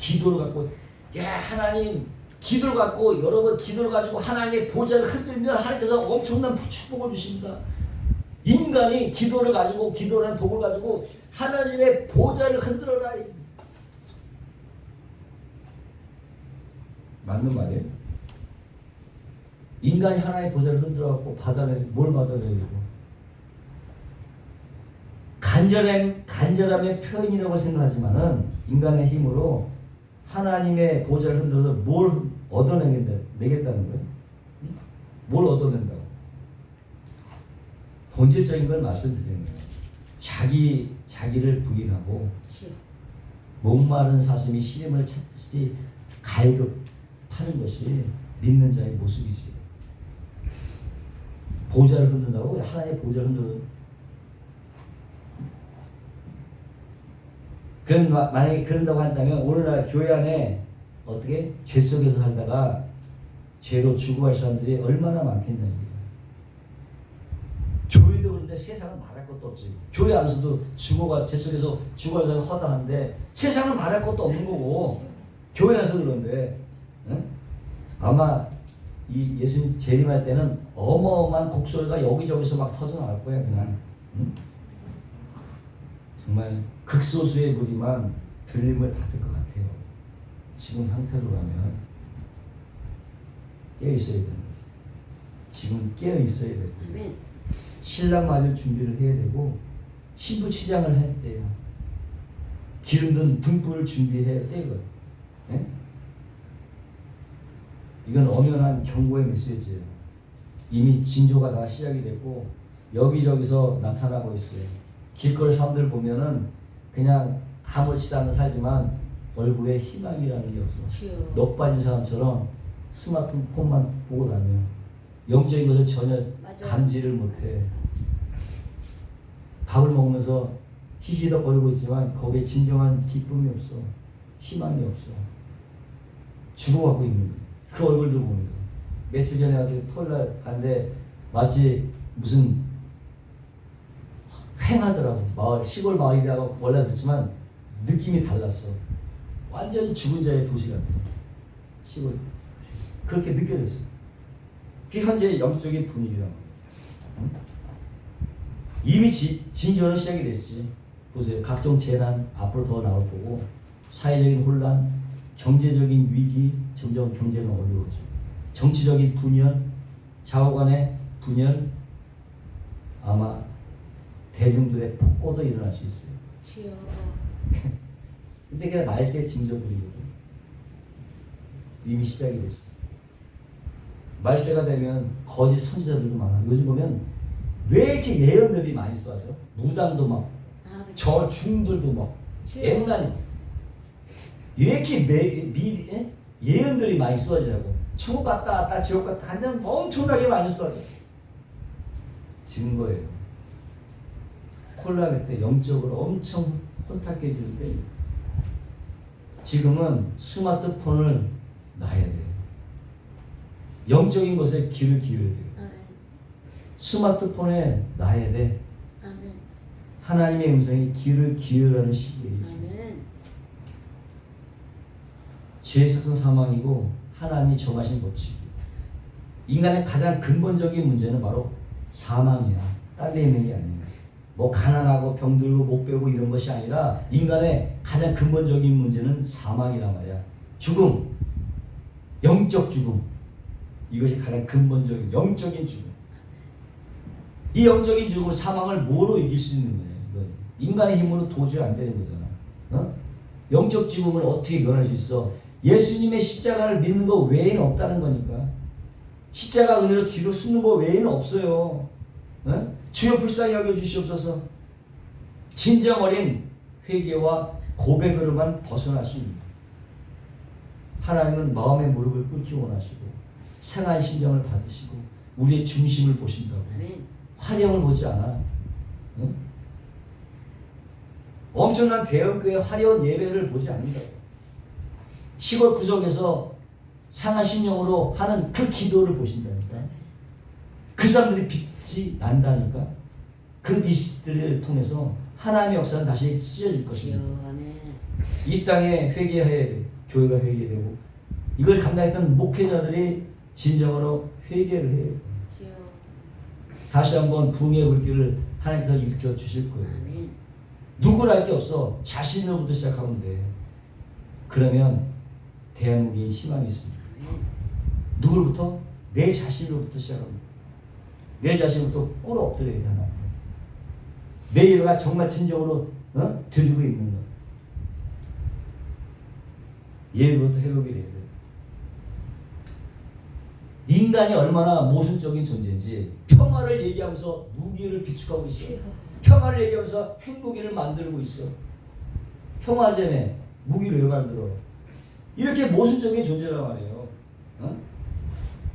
기도를 갖고 야 하나님 기도를 갖고 여러분 기도를 가지고 하나님의 보좌를 흔들면 하나님께서 엄청난 축복을 주십니다. 인간이 기도를 가지고 기도라는 도구를 가지고 하나님의 보좌를 흔들어라. 맞는 말이에요. 인간이 하나님의 보좌를 흔들어갖고 뭘 받아내야 되고 간절함의 표현이라고 생각하지만은 인간의 힘으로 하나님의 보좌를 흔들어서 뭘 얻어내겠다는 거예요? 뭘 얻어낸다고? 본질적인 걸 말씀드리는 거예요. 자기를 부인하고 주여. 목마른 사슴이 시름을 찾듯이 갈급하는 것이 믿는 자의 모습이지. 보좌를 흔든다고? 하나님의 보좌를 흔들어. 만약에 그런다고 한다면 오늘날 교회 안에 어떻게 죄 속에서 살다가 죄로 죽어갈 사람들이 얼마나 많겠냐 이게. 교회도 그런데 세상은 말할 것도 없지. 교회 안에서도 죄 속에서 죽어갈 사람이 허다한데 세상은 말할 것도 없는 거고 교회 안에서 그런데 응? 아마 이 예수님 재림할 때는 어마어마한 곡소리가 여기저기서 막 터져나갈 거야 그냥. 응? 정말 극소수의 무리만 들림을 받을 것 같아요. 지금 상태로 가면 깨어 있어야 되는 거지. 지금 깨어 있어야 될 때요. 신랑 맞을 준비를 해야 되고 신부 치장을 할 때요. 기름든 등불을 준비해야 돼요. 네? 이건 엄연한 경고의 메시지예요. 이미 징조가 다 시작이 됐고 여기저기서 나타나고 있어요. 길거리 사람들 보면은 그냥 아무렇지도 않은 살지만 얼굴에 희망이라는 게 없어. 넋 빠진 사람처럼 스마트폰만 보고 다녀. 영적인 것을 전혀 맞아요. 감지를 못해. 밥을 먹으면서 히히덕거리고 있지만 거기에 진정한 기쁨이 없어. 희망이 없어. 죽어가고 있는 거야. 그 얼굴들 보면서. 며칠 전에 아주 토요일날 갔는데 마치 무슨 횡하더라고. 시골 마을이라고 원래 그렇지만 느낌이 달랐어. 완전히 죽은 자의 도시 같아. 시골. 그렇게 느껴졌어. 그게 현재 영적인 분위기란 말이야. 응? 이미 진전은 시작이 됐지. 보세요. 각종 재난 앞으로 더 나올 거고 사회적인 혼란, 경제적인 위기, 점점 경제는 어려워져. 정치적인 분열, 좌우 간의 분열, 아마 대중들의 폭거도 일어날 수 있어요. 주여. 근데 그게 말세의 징조들이거든. 이미 시작이 됐어. 말세가 되면 거짓 선지자들도 많아. 요즘 보면 왜 이렇게 예언들이 많이 쏟아져? 무당도 막, 저 중들도 막, 옛날에 왜 이렇게 예언들이 많이 쏟아지냐고. 천국 갔다 왔다 지옥 갔다 한잔 엄청나게 많이 쏟아져. 증거예요. 콜라겐 때 영적으로 엄청 혼탁해지는데 지금은 스마트폰을 놔야 돼요. 영적인 것에 귀를 기울여야 돼요. 스마트폰에 놔야 돼. 아멘. 하나님의 음성에 귀를 기울여라는 시기예요. 아멘. 죄의 삭은 사망이고 하나님이 정하신 법칙이에요. 인간의 가장 근본적인 문제는 바로 사망이야. 딴 데 있는 게 아니에요. 뭐 가난하고 병들고 못 배우고 이런 것이 아니라 인간의 가장 근본적인 문제는 사망이란 말이야. 죽음, 영적 죽음. 이것이 가장 근본적인 영적인 죽음. 이 영적인 죽음, 사망을 뭐로 이길 수 있는 거냐? 이건 인간의 힘으로 도저히 안 되는 거잖아. 어? 영적 죽음을 어떻게 면할 수 있어? 예수님의 십자가를 믿는 거 외에는 없다는 거니까. 십자가 은혜로 뒤로 숨는 거 외에는 없어요. 어? 주여 불쌍히 여겨주시옵소서. 진정 어린 회개와 고백으로만 벗어날 수 있는 하나님은 마음의 무릎을 꿇기 원하시고 상한 심정을 받으시고 우리의 중심을 보신다고. 아멘. 화려을 보지 않아. 응? 엄청난 대형교회 화려한 예배를 보지 않는다고. 시골 구석에서 상한 심령으로 하는 그 기도를 보신다니까. 그 사람들이 빛이 난다니까. 그 빛들을 통해서 하나님의 역사는 다시 찢어질 것입니다. 아멘. 이 땅에 회개해야 돼. 교회가 회개되고 이걸 감당했던 목회자들이 진정으로 회개를 해요. 주여. 다시 한번 붕의 불길을 하나님께서 일으켜 주실 거예요. 아멘. 누구나 할 게 없어. 자신으로부터 시작하면 돼. 그러면 대한민국에 희망이 있습니다. 아멘. 누구로부터? 내 자신으로부터 시작합니다. 내 자신부터 꿇어 엎드려야 돼. 하나. 내 일가 정말 진정으로 드리고 있는 것. 예로부터 회복이 돼야 돼. 인간이 얼마나 모순적인 존재인지 평화를 얘기하면서 무기를 비축하고 있어. 주여. 평화를 얘기하면서 행복을 만들고 있어. 평화전에 무기를 왜 만들어? 이렇게 모순적인 존재란 말이에요. 어?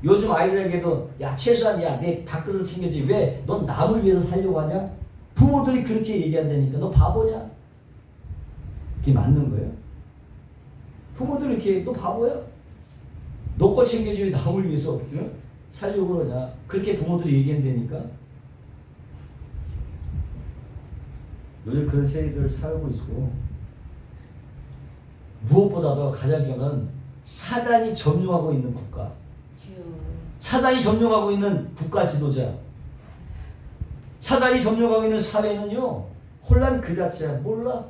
요즘 아이들에게도 야 최소한 야내 밥그릇 챙겨지 왜 넌 남을 위해서 살려고 하냐? 부모들이 그렇게 얘기한다니까 너 바보냐? 그게 맞는 거예요? 부모들이 이렇게 너 바보야? 너 거 챙겨주지 남을 위해서 살려고 그러냐? 그렇게 부모들이 얘기한다니까 요즘 그런 세대들을 살고 있고 무엇보다도 가장 중요한 건 사단이 점령하고 있는 국가 주여. 사단이 점령하고 있는 국가 지도자 사단이 점령하고 있는 사회는요 혼란 그 자체야. 몰라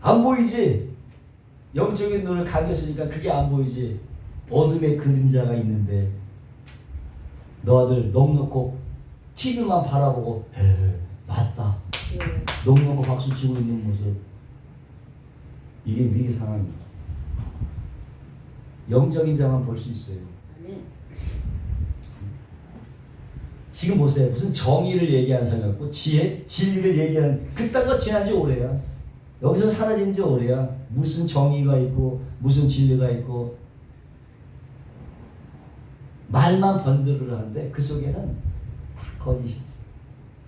안 보이지 영적인 눈을 가겼으니까 그게 안 보이지 어둠의 그림자가 있는데 너 아들 넉넉고 TV만 바라보고 맞다 주여. 넉넉고 박수 치고 있는 모습 이게 위기 상황입니다. 영적인 자만 볼 수 있어요. 아멘. 지금 보세요. 무슨 정의를 얘기하는 사람이 없고 지혜, 진리를 얘기하는 그딴 거 지난 지 오래야. 여기서 사라진 지 오래야. 무슨 정의가 있고 무슨 진리가 있고 말만 번들을 하는데 그 속에는 다 거짓이지.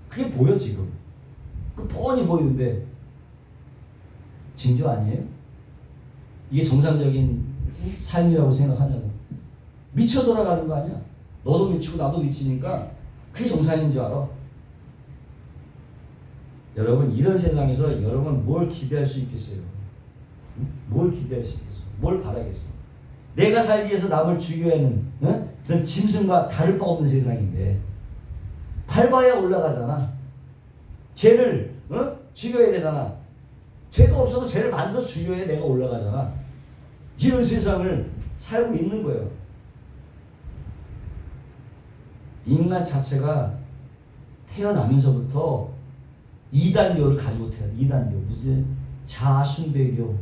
그게 보여 지금. 그 뻔히 보이는데 징조 아니에요? 이게 정상적인 삶이라고 생각하냐고. 미쳐 돌아가는 거 아니야? 너도 미치고 나도 미치니까 그게 정상인 줄 알아. 여러분 이런 세상에서 여러분 뭘 기대할 수 있겠어요? 응? 뭘 기대할 수 있겠어? 뭘 바라겠어? 내가 살기 위해서 남을 죽여야 하는 그런 짐승과 다를 바 없는 세상인데 밟아야 올라가잖아. 죄를 죽여야 되잖아. 죄가 없어도 죄를 만들어서 죽여야 내가 올라가잖아. 이런 세상을 살고 있는 거예요. 인간 자체가 태어나면서부터 이단교를 가지고 태어나. 이단교 무슨 자아숭배교.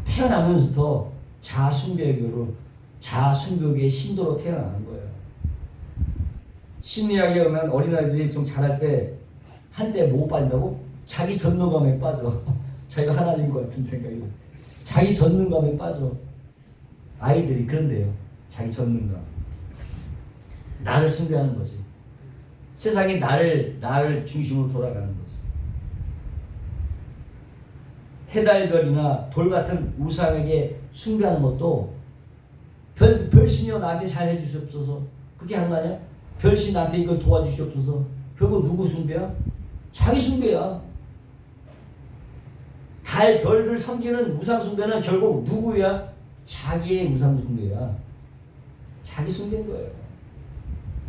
태어나면서부터 자아숭배교로 자아숭배교의 신도로 태어나는 거예요. 심리학에 보면 어린아이들이 좀 자랄 때 한때 못 빠진다고? 자기 전능감에 빠져. 자기가 하나님인 것 같은 생각이. 자기 전능감에 빠져. 아이들이 그런데요. 자기 전능감. 나를 숭배하는 거지. 세상이 나를 중심으로 돌아가는 거지. 해달별이나 돌 같은 우상에게 숭배하는 것도 별신이여 나한테 잘 해주시옵소서. 그렇게 하는 거 아니야? 별신 나한테 이걸 도와주시옵소서. 결국 누구 숭배야? 자기 숭배야. 달, 별들 섬기는 우상 숭배는 결국 누구야? 자기의 우상 숭배야. 자기 숭배인 거예요.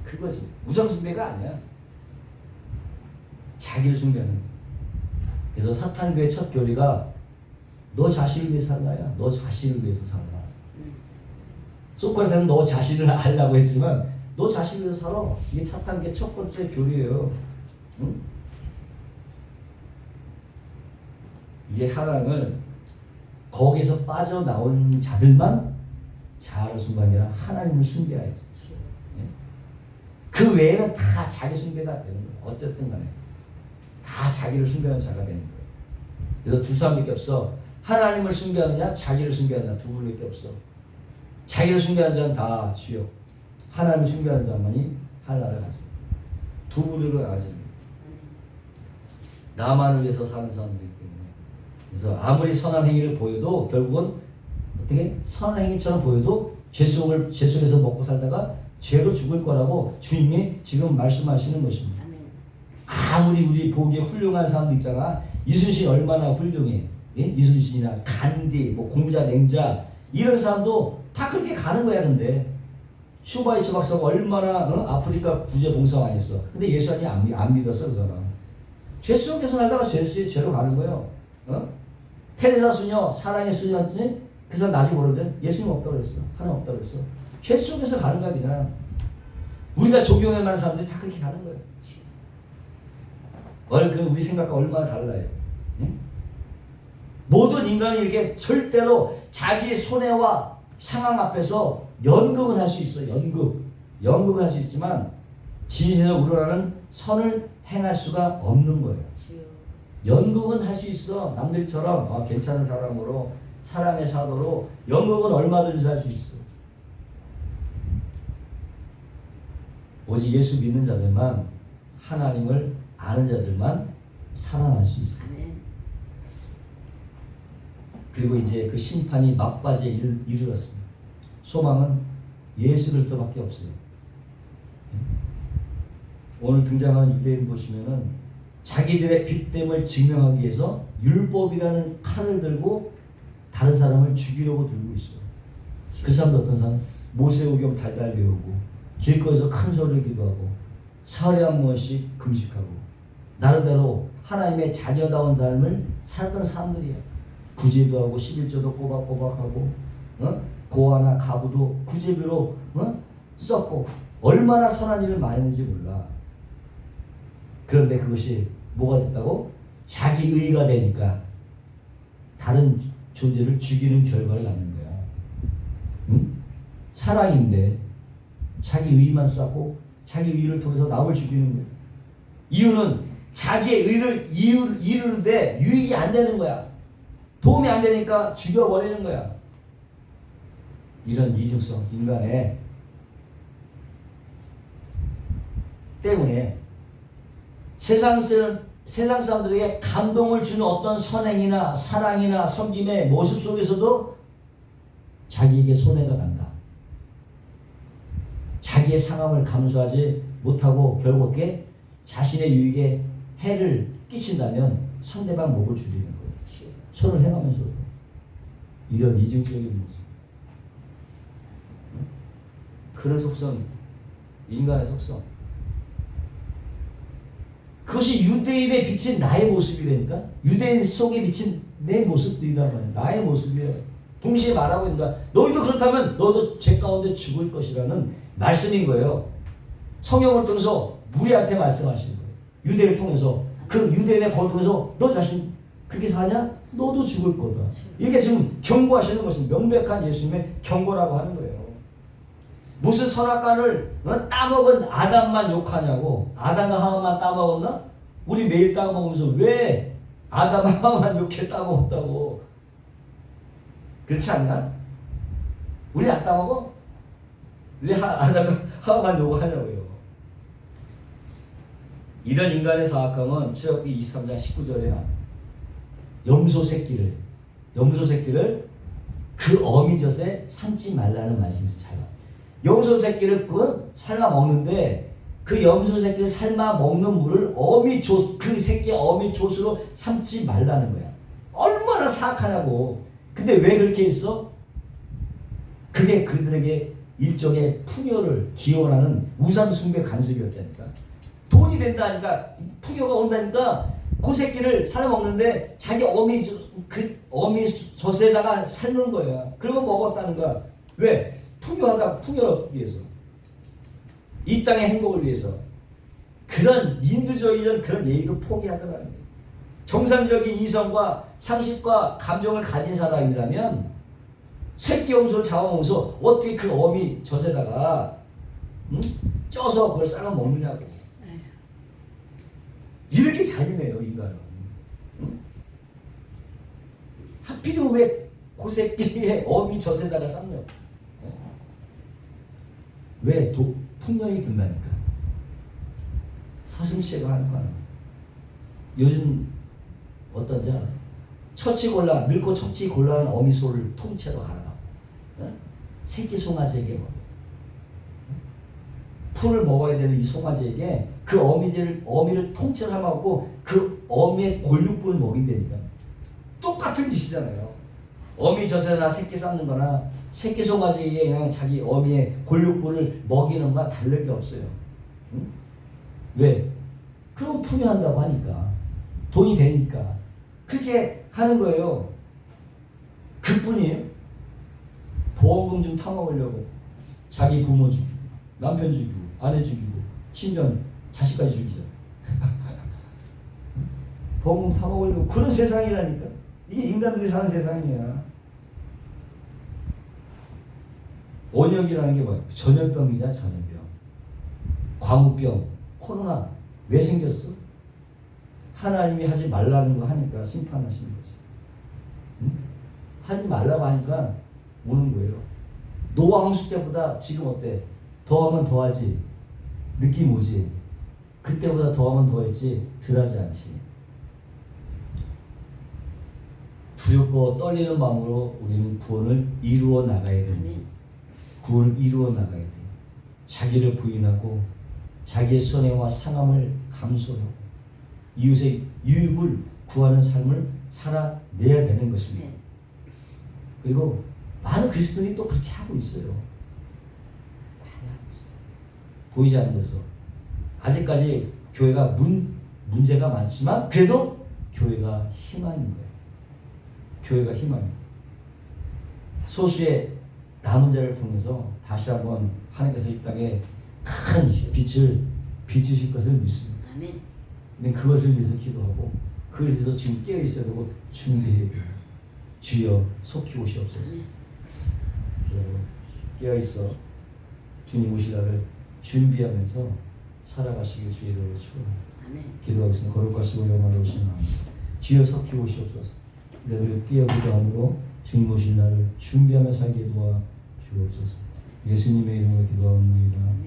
그거지. 우상 숭배가 아니야. 자기를 숭배하는 거야. 그래서 사탄교의 첫 교리가 너 자신을 위해 살라야. 너 자신을 위해서 살라. 소크라테스는 너 자신을 알라고 했지만 너 자신을 위해서 살아. 이게 사탄교의 첫 번째 교리예요. 응? 이게 하나님을 거기에서 빠져나온 자들만 자아를 숭배가 아니라 하나님을 숭배해야지. 그 외에는 다 자기 숭배가 되는 거예요. 어쨌든 간에 다 자기를 숭배하는 자가 되는 거예요. 그래서 두 사람밖에 없어. 하나님을 숭배하느냐 자기를 숭배하느냐 두 분밖에 없어. 자기를 숭배하는 자는 다 지옥, 하나님을 숭배하는 자만이 하늘나라를 가죠. 두 부류로 나눠집니다. 나만을 위해서 사는 사람들이기 때문에. 그래서 아무리 선한 행위를 보여도 결국은 어떻게 선한 행위처럼 보여도 죄 속에서 먹고 살다가 죄로 죽을 거라고 주님이 지금 말씀하시는 것입니다. 아무리 우리 보기에 훌륭한 사람도 있잖아. 이순신 얼마나 훌륭해. 예? 이순신이나 간디, 뭐 공자, 맹자 이런 사람도 다 그렇게 가는 거야. 근데 슈바이처 박사가 얼마나 아프리카 구제 봉사 많이 했어. 근데 예수 안 믿었어 그 사람. 죄 속에서 살다가 죄로 가는 거예요. 테레사 수녀, 사랑의 수녀였지? 그 사람 나중에 모르죠? 예수님 없다고 그랬어. 하나님 없다고 그랬어. 죄 속에서 가는 거야 그냥. 우리가 존경할 만한 사람들이 다 그렇게 가는 거예요. 우리 생각과 얼마나 달라요. 응? 모든 인간이 이렇게 절대로 자기의 손해와 상황 앞에서 연극은 할 수 있어. 연극은 할 수 있지만 진실에서 우러나는 선을 행할 수가 없는 거예요. 연극은 할 수 있어. 남들처럼 괜찮은 사람으로 사랑의 사도로 연극은 얼마든지 할 수 있어. 오직 예수 믿는 자들만, 하나님을 아는 자들만 살아날 수 있어요. 그리고 이제 그 심판이 막바지에 이르렀습니다. 소망은 예수 그리스도밖에 없어요. 오늘 등장하는 유대인 보시면은 자기들의 빚됨을 증명하기 위해서 율법이라는 칼을 들고 다른 사람을 죽이려고 들고 있어요. 그 사람도 어떤 사람? 모세오경 달달 배우고 길거리에서 큰 소리를 기도하고 사흘에 한 번씩 금식하고 나름대로 하나님의 자녀다운 삶을 살았던 사람들이에요. 구제도 하고 11조도 꼬박꼬박하고 고아나 가부도 구제비로 썼고 얼마나 선한 일을 많이 했는지 몰라. 그런데 그것이 뭐가 됐다고? 자기 의가 되니까 다른 존재를 죽이는 결과를 낳는 거야. 응? 사랑인데 자기 의만 쌓고 자기 의를 통해서 남을 죽이는 거야. 이유는 자기의 의를 이루는데 유익이 안 되는 거야. 도움이 안 되니까 죽여버리는 거야. 이런 이중성 인간의 때문에 세상 사람들에게 감동을 주는 어떤 선행이나 사랑이나 섬김의 모습 속에서도 자기에게 손해가 간다. 자기의 상함을 감수하지 못하고 결국 자신의 유익에 해를 끼친다면 상대방 목을 줄이는 거예요. 선을 행하면서도. 이런 이중적인 모습. 그런 속성, 인간의 속성. 그것이 유대인에 비친 나의 모습이라니까. 유대인 속에 비친 내 모습들이란 말이야. 나의 모습이에요. 동시에 말하고 있는다. 너희도 그렇다면 너도 죄 가운데 죽을 것이라는 말씀인 거예요. 성경을 통해서 우리한테 말씀하시는 거예요. 유대를 통해서. 그 유대인의 거를 통해서 너 자신 그렇게 사냐? 너도 죽을 거다. 이게 지금 경고하시는 것은 명백한 예수님의 경고라고 하는 거예요. 무슨 선악과를 따먹은 아담만 욕하냐고. 아담과 하와만 따먹었나? 우리 매일 따먹으면서 왜 아담과 하와만 욕해 따먹었다고. 그렇지 않나? 우리 안 따먹어? 왜 아담과 하와만 욕을 하냐고요. 이런 인간의 사악함은 출애굽기 23장 19절에 나옵니다. 염소 새끼를 그 어미젖에 삶지 말라는 말씀이 잘 나와요. 염소 새끼를 삶아 먹는데 그 염소 새끼를 삶아 먹는 물을 그 새끼의 어미젖으로 삶지 말라는 거야. 얼마나 사악하냐고. 근데 왜 그렇게 했어? 그게 그들에게 일종의 풍요를 기원하는 우상 숭배 간섭이었다니까. 돈이 된다니까, 풍요가 온다니까 그 새끼를 삶아 먹는데 자기 어미젖에다가 삶는 거야. 그리고 먹었다는 거야. 왜? 풍요를 위해서. 이 땅의 행복을 위해서. 그런 인도주의적 그런 예의도 포기하더라는 거예요. 정상적인 이성과 상식과 감정을 가진 사람이라면 새끼 염소를 잡아먹어서 어떻게 그 어미젖에다가 쪄서 그걸 삶아 먹느냐고. 이렇게 잔인해요 인간은. 하필이면 왜 그 새끼의 어미젖에다가 삶냐고. 왜? 풍년이 든다니까. 서심씨가 하는 거 아니야. 요즘 어떤지 알아? 늙고 처치 곤란한 어미소를 통째로 갈아가고 새끼 송아지에게 뭐 풀을 먹어야 되는 이 송아지에게 그 어미를 통째로 하고 그 어미의 골육분을 먹인다니까. 똑같은 짓이잖아요. 어미 젖에나 새끼 삶는 거나 새끼 송아지에게 그냥 자기 어미의 골육분을 먹이는 거나 다를 게 없어요. 응? 왜? 그럼 품위한다고 하니까. 돈이 되니까. 그렇게 하는 거예요. 그뿐이에요. 보험금 좀 타먹으려고 자기 부모 죽이고 남편 죽이고 아내 죽이고 심지어 자식까지 죽이죠. 보험금 타먹으려고 그런 세상이라니까. 이게 인간들이 사는 세상이야. 원역이라는 게 뭐야? 전염병이잖아. 전염병. 광우병, 코로나 왜 생겼어? 하나님이 하지 말라는 거 하니까 심판하시는 거지. 응? 하지 말라고 하니까 오는 거예요. 노아 홍수 때보다 지금 어때? 더하면 더하지. 느낌 오지. 그때보다 더하면 더했지. 덜하지 않지. 두렵고 떨리는 마음으로 우리는 구원을 이루어 나가야 됩니다. 구원을 이루어 나가야 돼요. 자기를 부인하고 자기의 손해와 상함을 감수하고 이웃의 유익을 구하는 삶을 살아내야 되는 것입니다. 그리고 많은 그리스도인이 또 그렇게 하고 있어요. 많이 하고 있어요. 보이지 않는 데서. 아직까지 교회가 문제가 많지만 그래도 교회가 희망인 거예요. 교회가 희망이에요. 소수의 남은 자를 통해서 다시 한번 하나님께서 이 땅에 큰 빛을 비추실 것을 믿습니다. 근데 그것을 위해서 기도하고 그걸 위해서 지금 깨어 있어야 되고 준비해야 돼요. 주여 속히 오시옵소서. 여러분 깨어 있어 주님 오실 날을 준비하면서 살아가시길 주의 이름으로 축원합니다. 기도하겠습니다. 거룩하시고 영화로우신 하나님, 주여 속히 오시옵소서. 우리들 깨어 기도함으로 주님 오실 날을 준비하며 살게 도와 주옵소서. 예수님의 이름으로 기도하옵나이다.